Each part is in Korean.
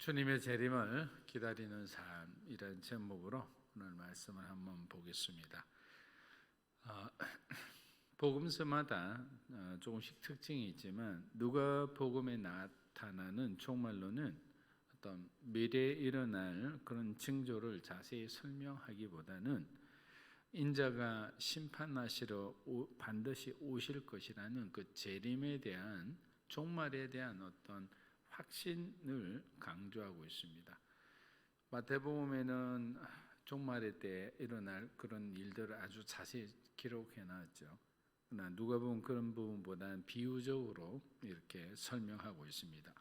주님의 재림을 기다리는 삶이라는 제목으로 오늘 말씀을 한번 보겠습니다. 복음서마다 조금씩 특징이 있지만 누가복음에 나타나는 종말론은 어떤 미래에 일어날 그런 징조를 자세히 설명하기보다는 인자가 심판하시러 반드시 오실 것이라는 그 재림에 대한 종말에 대한 어떤 확신을 강조하고 있습니다. 마태복음에는 종말의 때 일어날 그런 일들을 아주 자세히 기록해 놨죠. 그러나 누가복음 그런 부분보다는 비유적으로 이렇게 설명하고 있습니다.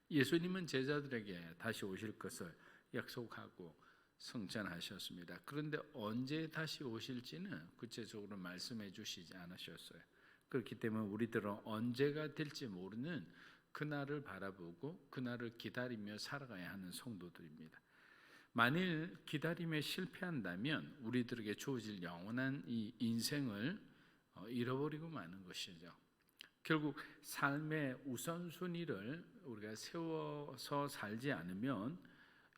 예수님은 제자들에게 다시 오실 것을 약속하고 성찬하셨습니다. 그런데 언제 다시 오실지는 구체적으로 말씀해 주시지 않으셨어요. 그렇기 때문에 우리들은 언제가 될지 모르는 그날을 바라보고 그날을 기다리며 살아가야 하는 성도들입니다. 만일 기다림에 실패한다면 우리들에게 주어질 영원한 이 인생을 잃어버리고 마는 것이죠. 결국 삶의 우선순위를 우리가 세워서 살지 않으면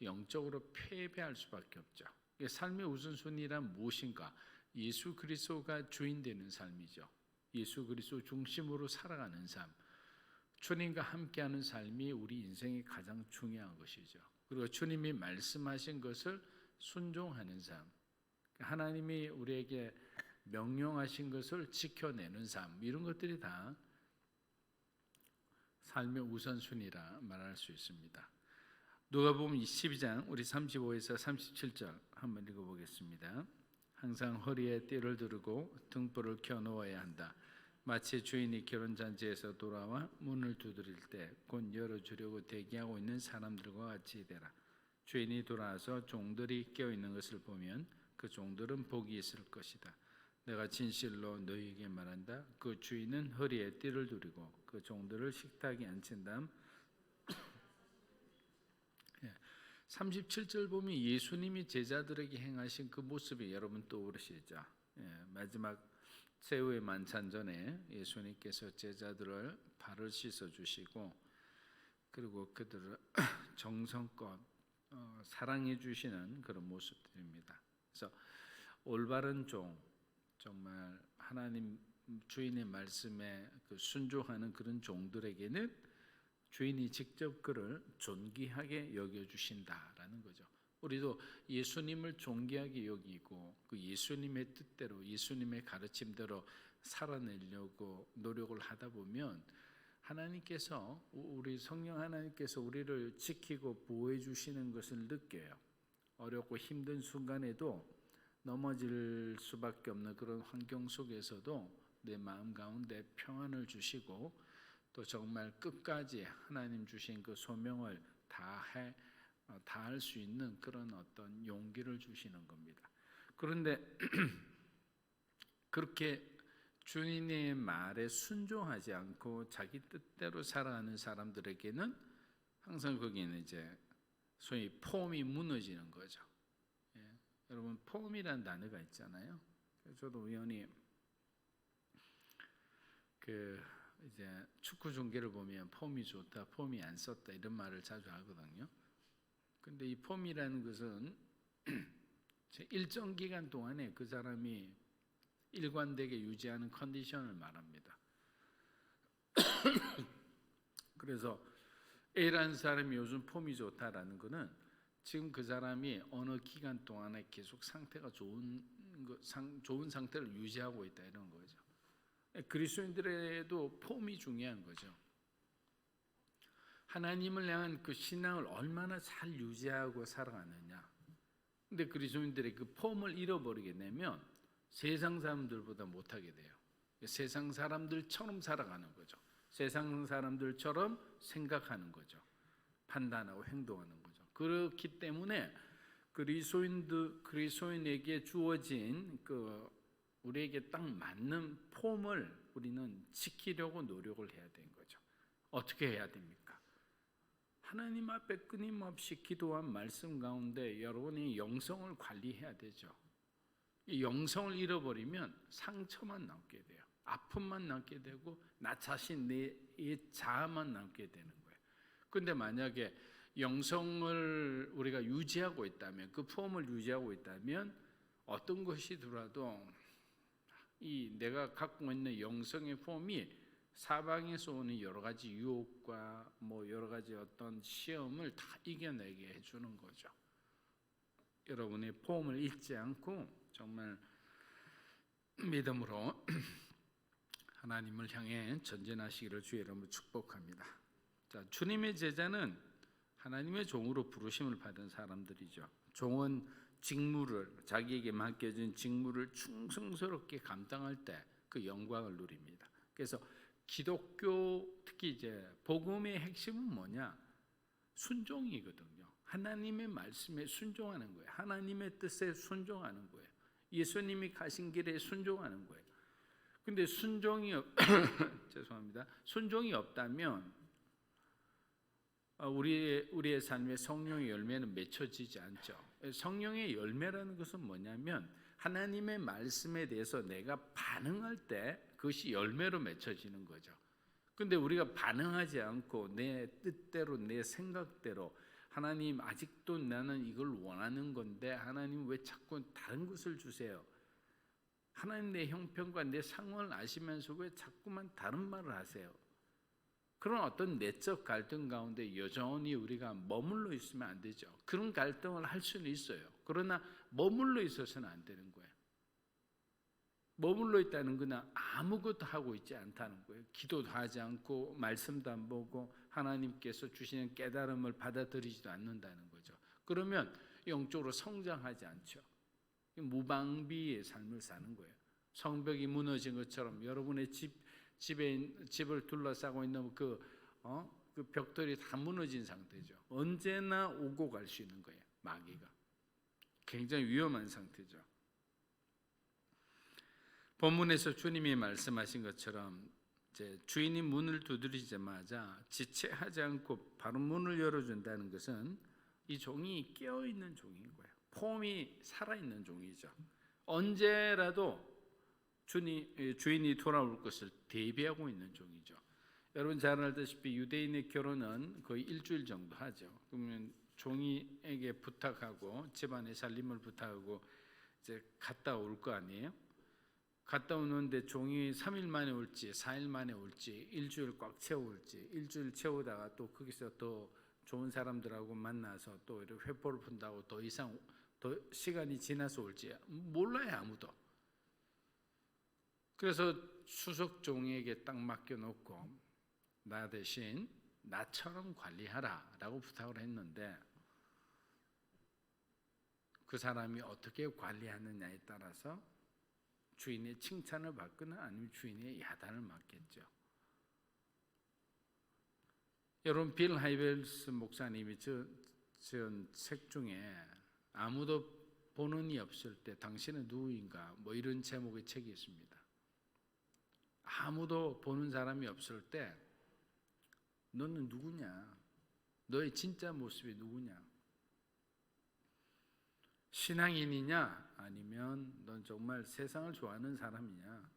영적으로 패배할 수밖에 없죠. 삶의 우선순위란 무엇인가? 예수 그리스도가 주인 되는 삶이죠. 예수 그리스도 중심으로 살아가는 삶, 주님과 함께하는 삶이 우리 인생의 가장 중요한 것이죠. 그리고 주님이 말씀하신 것을 순종하는 삶, 하나님이 우리에게 명령하신 것을 지켜내는 삶, 이런 것들이 다 삶의 우선순위라 말할 수 있습니다. 누가복음 12장 우리 35에서 37절 한번 읽어보겠습니다. 항상 허리에 띠를 두르고 등불을 켜놓아야 한다. 마치 주인이 결혼잔치에서 돌아와 문을 두드릴 때 곧 열어주려고 대기하고 있는 사람들과 같이 되라. 주인이 돌아와서 종들이 깨어있는 것을 보면 그 종들은 복이 있을 것이다. 내가 진실로 너희에게 말한다. 그 주인은 허리에 띠를 두르고 그 종들을 식탁에 앉힌 다음 37절 보면 예수님이 제자들에게 행하신 그 모습이 여러분 떠오르시죠. 마지막 최후의 만찬 전에 예수님께서 제자들을 발을 씻어 주시고 그리고 그들을 정성껏 사랑해 주시는 그런 모습들입니다. 그래서 올바른 종, 정말 하나님 주인의 말씀에 순종하는 그런 종들에게는 주인이 직접 그를 존귀하게 여겨주신다라는 거죠. 우리도 예수님을 존귀하게 여기고 그 예수님의 뜻대로 예수님의 가르침대로 살아내려고 노력을 하다 보면 하나님께서 우리 성령 하나님께서 우리를 지키고 보호해 주시는 것을 느껴요. 어렵고 힘든 순간에도 넘어질 수밖에 없는 그런 환경 속에서도 내 마음 가운데 평안을 주시고 또 정말 끝까지 하나님 주신 그 소명을 다할 수 있는 그런 어떤 용기를 주시는 겁니다. 그런데 그렇게 주인의 말에 순종하지 않고 자기 뜻대로 살아가는 사람들에게는 항상 거기는 이제 소위 폼이 무너지는 거죠. 여러분 폼이라는 단어가 있잖아요. 저도 우연히 이제 축구 중계를 보면 폼이 좋다, 폼이 안 썼다 이런 말을 자주 하거든요. 근데 이 폼이라는 것은 일정 기간 동안에 그 사람이 일관되게 유지하는 컨디션을 말합니다. 그래서 A라는 사람이 요즘 폼이 좋다라는 것은 지금 그 사람이 어느 기간 동안에 계속 상태가 좋은 상태를 유지하고 있다 이런 거죠. 그리스도인들에도 폼이 중요한 거죠. 하나님을 향한 그 신앙을 얼마나 잘 유지하고 살아가느냐. 근데 그리스도인들의 그 폼을 잃어버리게 되면 세상 사람들보다 못하게 돼요. 세상 사람들처럼 살아가는 거죠. 세상 사람들처럼 생각하는 거죠. 판단하고 행동하는 거죠. 그렇기 때문에 그리스도인에게 주어진 우리에게 딱 맞는 폼을 우리는 지키려고 노력을 해야 되는 거죠. 어떻게 해야 됩니까? 하나님 앞에 끊임없이 기도한 말씀 가운데 여러분이 영성을 관리해야 되죠. 이 영성을 잃어버리면 상처만 남게 돼요. 아픔만 남게 되고 나 자신 내 자아만 남게 되는 거예요. 근데 만약에 영성을 우리가 유지하고 있다면, 그 폼을 유지하고 있다면 어떤 것이 들어도 이 내가 갖고 있는 영성의 폼이 사방에서 오는 여러 가지 유혹과 뭐 여러 가지 어떤 시험을 다 이겨내게 해주는 거죠. 여러분의 폼을 잃지 않고 정말 믿음으로 하나님을 향해 전진하시기를 주의 이름으로 축복합니다. 자, 주님의 제자는 하나님의 종으로 부르심을 받은 사람들이죠. 종은 직무를, 자기에게 맡겨진 직무를 충성스럽게 감당할 때 그 영광을 누립니다. 그래서 기독교, 특히 이제 복음의 핵심은 뭐냐? 순종이거든요. 하나님의 말씀에 순종하는 거예요. 하나님의 뜻에 순종하는 거예요. 예수님이 가신 길에 순종하는 거예요. 근데 순종이 죄송합니다. 순종이 없다면 우리의 삶에 성령의 열매는 맺혀지지 않죠. 성령의 열매라는 것은 뭐냐면 하나님의 말씀에 대해서 내가 반응할 때 그것이 열매로 맺혀지는 거죠. 근데 우리가 반응하지 않고 내 뜻대로 내 생각대로 하나님 아직도 나는 이걸 원하는 건데 하나님 왜 자꾸 다른 것을 주세요? 하나님 내 형편과 내 상황을 아시면서 왜 자꾸만 다른 말을 하세요? 그런 어떤 내적 갈등 가운데 여전히 우리가 머물러 있으면 안 되죠. 그런 갈등을 할 수는 있어요. 그러나 머물러 있어서는 안 되는 거예요. 머물러 있다는 건 아무것도 하고 있지 않다는 거예요. 기도도 하지 않고 말씀도 안 보고 하나님께서 주시는 깨달음을 받아들이지도 않는다는 거죠. 그러면 영적으로 성장하지 않죠. 무방비의 삶을 사는 거예요. 성벽이 무너진 것처럼 여러분의 집을 둘러싸고 있는 그 벽돌이 다 무너진 상태죠. 언제나 오고 갈 수 있는 거예요. 마귀가 굉장히 위험한 상태죠. 본문에서 주님이 말씀하신 것처럼 이제 주인이 문을 두드리자마자 지체하지 않고 바로 문을 열어준다는 것은 이 종이 깨어 있는 종인 거예요. 폼이 살아있는 종이죠. 언제라도 주인이 돌아올 것을 대비하고 있는 종이죠. 여러분 잘 알다시피 유대인의 결혼은 거의 일주일 정도 하죠. 그러면 종이에게 부탁하고 집안의 살림을 부탁하고 이제 갔다 올 거 아니에요. 갔다 오는데 종이 3일 만에 올지 4일 만에 올지 일주일 꽉 채울지 일주일 채우다가 또 거기서 또 좋은 사람들하고 만나서 또 이렇게 회포를 푼다고 더 이상 더 시간이 지나서 올지 몰라요. 아무도. 그래서 수석 종에게 딱 맡겨놓고 나 대신 나처럼 관리하라 라고 부탁을 했는데 그 사람이 어떻게 관리하느냐에 따라서 주인의 칭찬을 받거나 아니면 주인의 야단을 맞겠죠. 여러분 빌 하이벨스 목사님이 지은 책 중에 아무도 보는 이 없을 때 당신은 누구인가 뭐 이런 제목의 책이 있습니다. 아무도 보는 사람이 없을 때 너는 누구냐? 너의 진짜 모습이 누구냐? 신앙인이냐? 아니면 넌 정말 세상을 좋아하는 사람이냐?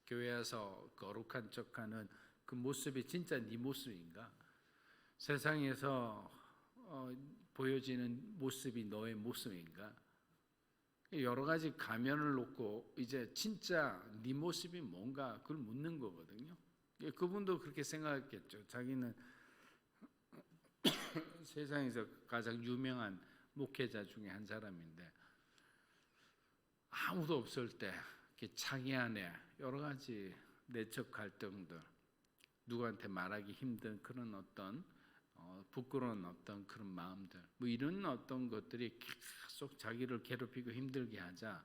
교회 와서 거룩한 척하는 그 모습이 진짜 네 모습인가? 세상에서 보여지는 모습이 너의 모습인가? 여러 가지 가면을 놓고 이제 진짜 네 모습이 뭔가 그걸 묻는 거거든요. 그분도 그렇게 생각했겠죠. 자기는 세상에서 가장 유명한 목회자 중에 한 사람인데 아무도 없을 때 자기 안에 여러 가지 내적 갈등들, 누구한테 말하기 힘든 그런 어떤 부끄러운 어떤 그런 마음들, 뭐 이런 어떤 것들이 계속 자기를 괴롭히고 힘들게 하자.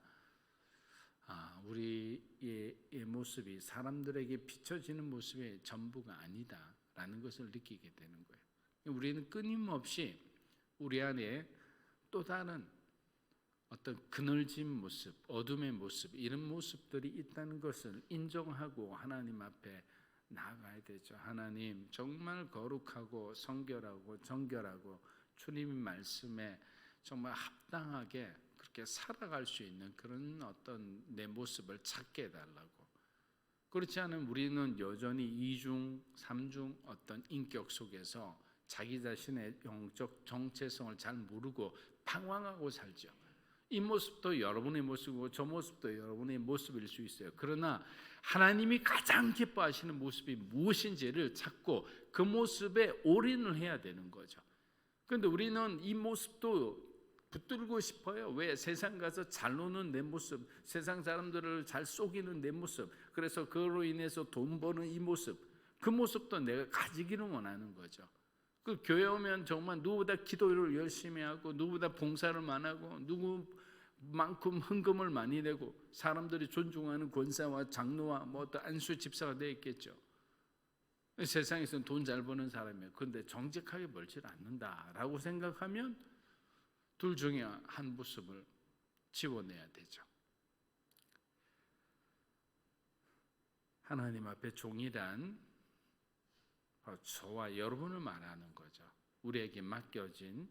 우리의 모습이 사람들에게 비춰지는 모습이 전부가 아니다라는 것을 느끼게 되는 거예요. 우리는 끊임없이 우리 안에 또 다른 어떤 그늘진 모습, 어둠의 모습, 이런 모습들이 있다는 것을 인정하고 하나님 앞에 나아가야 되죠. 하나님 정말 거룩하고 성결하고 정결하고 주님의 말씀에 정말 합당하게 그렇게 살아갈 수 있는 그런 어떤 내 모습을 찾게 해달라고. 그렇지 않으면 우리는 여전히 이중, 삼중 어떤 인격 속에서 자기 자신의 영적 정체성을 잘 모르고 방황하고 살죠. 이 모습도 여러분의 모습이고 저 모습도 여러분의 모습일 수 있어요. 그러나 하나님이 가장 기뻐하시는 모습이 무엇인지를 찾고 그 모습에 올인을 해야 되는 거죠. 그런데 우리는 이 모습도 붙들고 싶어요. 왜? 세상 가서 잘 노는 내 모습, 세상 사람들을 잘 속이는 내 모습, 그래서 그로 인해서 돈 버는 이 모습, 그 모습도 내가 가지기를 원하는 거죠. 그 교회 오면 정말 누구보다 기도를 열심히 하고 누구보다 봉사를 많이 하고 누구만큼 헌금을 많이 내고 사람들이 존중하는 권사와 장로와 뭐 어떤 안수 집사가 되어 있겠죠. 세상에서는 돈 잘 버는 사람이에요. 그런데 정직하게 벌지 않는다라고 생각하면 둘 중에 한 모습을 지워내야 되죠. 하나님 앞에 종이란 저와 여러분을 말하는 거죠. 우리에게 맡겨진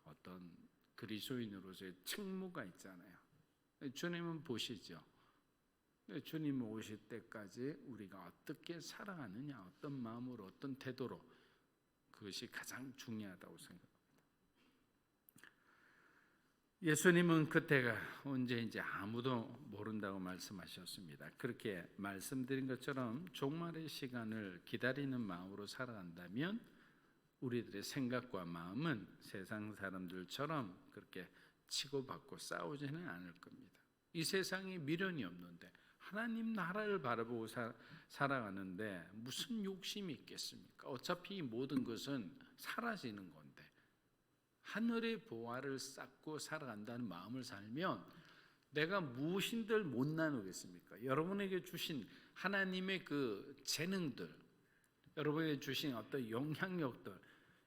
어떤 그리스도인으로서의 책무가 있잖아요. 주님은 보시죠. 주님 오실 때까지 우리가 어떻게 살아가느냐, 어떤 마음으로, 어떤 태도로, 그것이 가장 중요하다고 생각합니다. 예수님은 그때가 언제인지 아무도 모른다고 말씀하셨습니다. 그렇게 말씀드린 것처럼 종말의 시간을 기다리는 마음으로 살아간다면 우리들의 생각과 마음은 세상 사람들처럼 그렇게 치고받고 싸우지는 않을 겁니다. 이 세상에 미련이 없는데 하나님 나라를 바라보고 살아가는데 무슨 욕심이 있겠습니까? 어차피 모든 것은 사라지는 건데 하늘의 보화를 쌓고 살아간다는 마음을 살면 내가 무엇인들 못 나누겠습니까? 여러분에게 주신 하나님의 그 재능들, 여러분에게 주신 어떤 영향력들,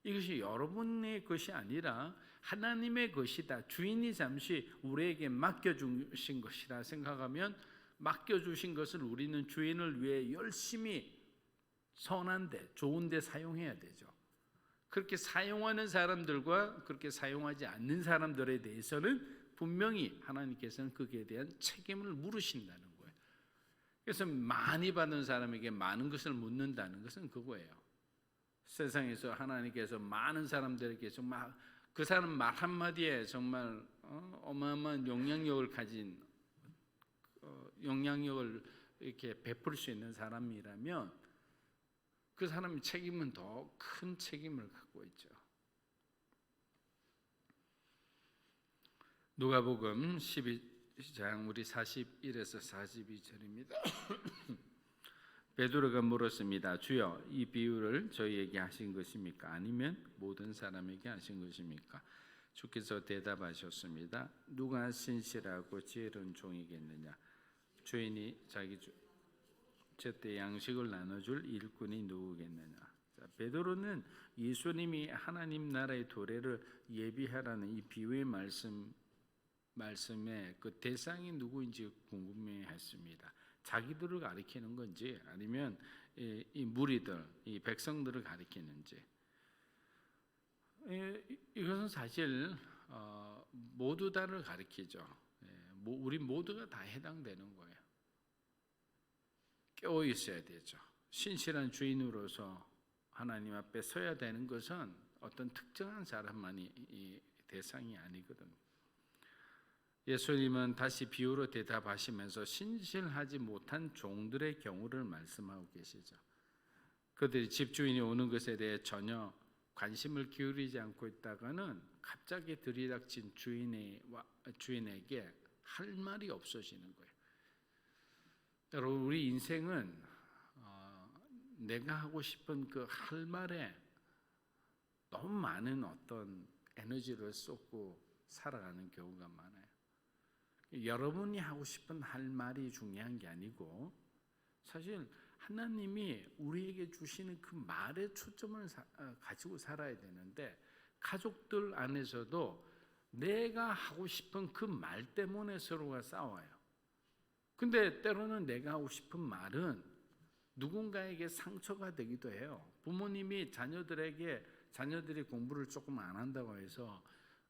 이것이 여러분의 것이 아니라 하나님의 것이다. 주인이 잠시 우리에게 맡겨주신 것이라 생각하면 맡겨주신 것을 우리는 주인을 위해 열심히 선한 데, 좋은 데 사용해야 되죠. 그렇게 사용하는 사람들과 그렇게 사용하지 않는 사람들에 대해서는 분명히 하나님께서는 거기에 대한 책임을 물으신다는 거예요. 그래서 많이 받은 사람에게 많은 것을 묻는다는 것은 그거예요. 세상에서 하나님께서 많은 사람들에게 정말 그 사람 말 한마디에 정말 어마어마한 영향력을 가진 영향력을 이렇게 베풀 수 있는 사람이라면 그 사람의 책임은 더 큰 책임을 갖고 있죠. 누가복음 12장 우리 41에서 42절입니다. 베드로가 물었습니다. 주여, 이 비유를 저희에게 하신 것입니까? 아니면 모든 사람에게 하신 것입니까? 주께서 대답하셨습니다. 누가 신실하고 지혜로운 종이겠느냐? 주인이 자기 제때 양식을 나눠줄 일꾼이 누구겠느냐? 베드로는 예수님이 하나님 나라의 도래를 예비하라는 이 비유의 말씀에 그 대상이 누구인지 궁금해했습니다. 자기들을 가리키는 건지 아니면 이 무리들, 이 백성들을 가리키는지. 이것은 사실 모두 다를 가리키죠. 우리 모두가 다 해당되는 거예요. 깨어 있어야 되죠. 신실한 주인으로서 하나님 앞에 서야 되는 것은 어떤 특정한 사람만이 이 대상이 아니거든요. 예수님은 다시 비유로 대답하시면서 신실하지 못한 종들의 경우를 말씀하고 계시죠. 그들이 집주인이 오는 것에 대해 전혀 관심을 기울이지 않고 있다가는 갑자기 들이닥친 주인에게 할 말이 없어지는 거예요. 여러분, 우리 인생은 내가 하고 싶은 그 할 말에 너무 많은 어떤 에너지를 쏟고 살아가는 경우가 많아요. 여러분이 하고 싶은 할 말이 중요한 게 아니고 사실 하나님이 우리에게 주시는 그 말에 초점을 가지고 살아야 되는데 가족들 안에서도 내가 하고 싶은 그 말 때문에 서로가 싸워요. 근데 때로는 내가 하고 싶은 말은 누군가에게 상처가 되기도 해요. 부모님이 자녀들이 공부를 조금 안 한다고 해서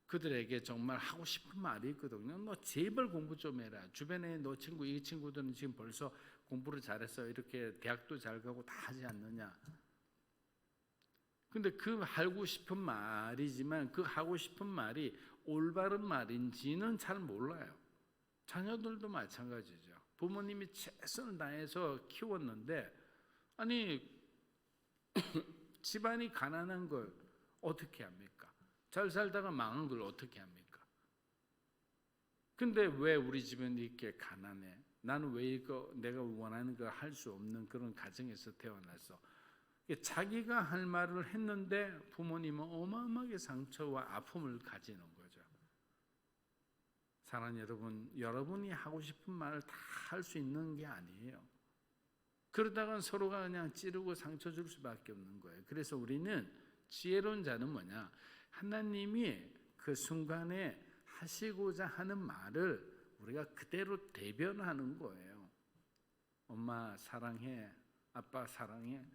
그들에게 정말 하고 싶은 말이 있거든요. 너 제발 공부 좀 해라. 주변에 너 친구, 이 친구들은 지금 벌써 공부를 잘해서 이렇게 대학도 잘 가고 다 하지 않느냐. 근데 그 하고 싶은 말이지만 그 하고 싶은 말이 올바른 말인지는 잘 몰라요. 자녀들도 마찬가지죠. 부모님이 최선을 다해서 키웠는데 아니 집안이 가난한 걸 어떻게 합니까? 잘 살다가 망한 걸 어떻게 합니까? 근데 왜 우리 집은 이렇게 가난해? 나는 왜 이거 내가 원하는 거 할 수 없는 그런 가정에서 태어나서 자기가 할 말을 했는데 부모님은 어마어마하게 상처와 아픔을 가지는 거죠. 사랑하는 여러분, 여러분이 하고 싶은 말을 다 할 수 있는 게 아니에요. 그러다가 서로가 그냥 찌르고 상처 줄 수밖에 없는 거예요. 그래서 우리는 지혜로운 자는 뭐냐? 하나님이 그 순간에 하시고자 하는 말을 우리가 그대로 대변하는 거예요. 엄마 사랑해, 아빠 사랑해.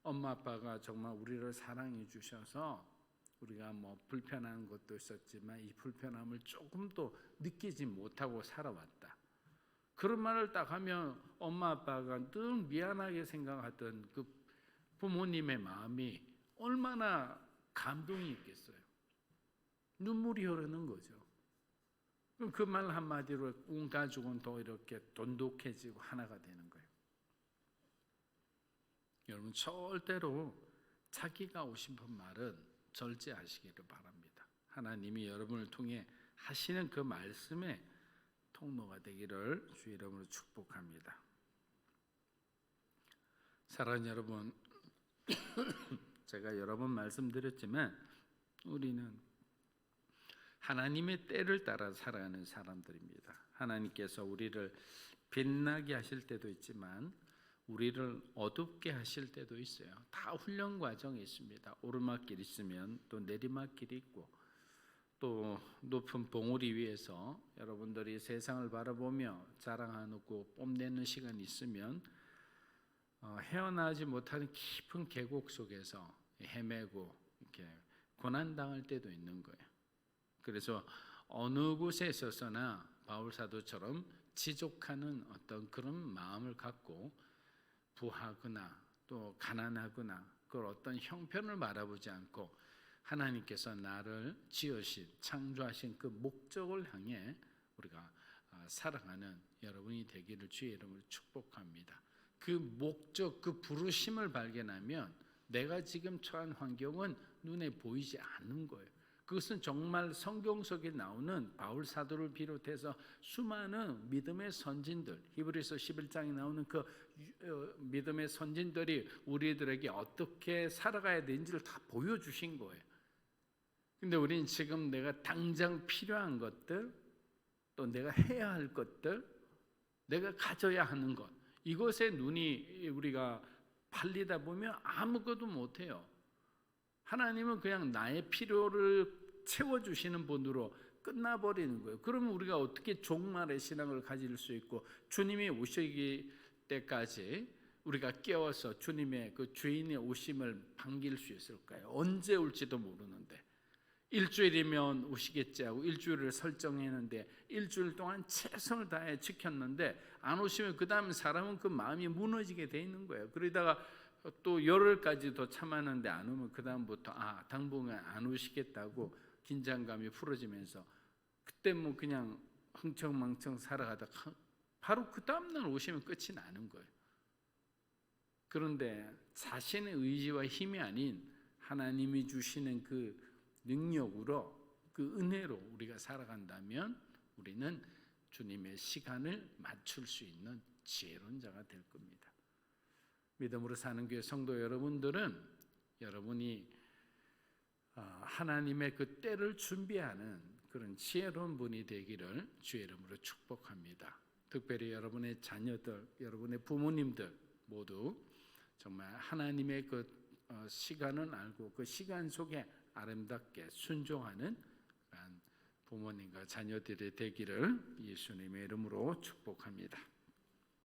엄마 아빠가 정말 우리를 사랑해 주셔서 우리가 뭐 불편한 것도 있었지만 이 불편함을 조금도 느끼지 못하고 살아왔다. 그런 말을 딱 하면 엄마 아빠가 늘 미안하게 생각하던 그 부모님의 마음이 얼마나 감동이 있겠어요. 눈물이 흐르는 거죠. 그럼 그 말 한마디로 온 가족은 더 이렇게 돈독해지고 하나가 되는 거예요. 여러분 절대로 자기가 하고 싶은 말은 절제하시기를 바랍니다. 하나님이 여러분을 통해 하시는 그 말씀의 통로가 되기를 주의 이름으로 축복합니다. 사랑하는 여러분, 제가 여러 번 말씀드렸지만 우리는 하나님의 때를 따라 살아가는 사람들입니다. 하나님께서 우리를 빛나게 하실 때도 있지만 우리를 어둡게 하실 때도 있어요. 다 훈련 과정이 있습니다. 오르막길 있으면 또 내리막길이 있고 또 높은 봉우리 위에서 여러분들이 세상을 바라보며 자랑하고 뽐내는 시간이 있으면 헤어나지 못하는 깊은 계곡 속에서 헤매고 이렇게 고난당할 때도 있는 거예요. 그래서 어느 곳에 있어서나 바울 사도처럼 지족하는 어떤 그런 마음을 갖고 부하거나 또 가난하거나 그걸 어떤 형편을 바라보지 않고 하나님께서 나를 지으신 창조하신 그 목적을 향해 우리가 살아가는 여러분이 되기를 주의 이름으로 축복합니다. 그 목적, 그 부르심을 발견하면 내가 지금 처한 환경은 눈에 보이지 않는 거예요. 그것은 정말 성경 속에 나오는 바울 사도를 비롯해서 수많은 믿음의 선진들, 히브리서 11장에 나오는 그 믿음의 선진들이 우리들에게 어떻게 살아가야 되는지를 다 보여주신 거예요. 근데 우리는 지금 내가 당장 필요한 것들, 또 내가 해야 할 것들, 내가 가져야 하는 것, 이것에 눈이 우리가 팔리다 보면 아무것도 못해요. 하나님은 그냥 나의 필요를 채워주시는 분으로 끝나버리는 거예요. 그러면 우리가 어떻게 종말의 신앙을 가질 수 있고 주님이 오시기 때까지 우리가 깨워서 주님의 그 주인의 오심을 반길 수 있을까요? 언제 올지도 모르는데 일주일이면 오시겠지 하고 일주일을 설정했는데 일주일 동안 최선을 다해 지켰는데 안 오시면 그 다음 사람은 그 마음이 무너지게 돼 있는 거예요. 그러다가 또 열흘까지 더 참았는데 안 오면 그 다음부터 당분간 안 오시겠다고 긴장감이 풀어지면서 그때 뭐 그냥 흥청망청 살아가다가 바로 그 다음날 오시면 끝이 나는 거예요. 그런데 자신의 의지와 힘이 아닌 하나님이 주시는 그 능력으로 그 은혜로 우리가 살아간다면 우리는 주님의 시간을 맞출 수 있는 지혜로운 자가 될 겁니다. 믿음으로 사는 교회 성도 여러분들은 여러분이 하나님의 그 때를 준비하는 그런 지혜로운 분이 되기를 주의 이름으로 축복합니다. 특별히 여러분의 자녀들, 여러분의 부모님들 모두 정말 하나님의 그 시간을 알고 그 시간 속에 아름답게 순종하는 부모님과 자녀들이 되기를 예수님의 이름으로 축복합니다.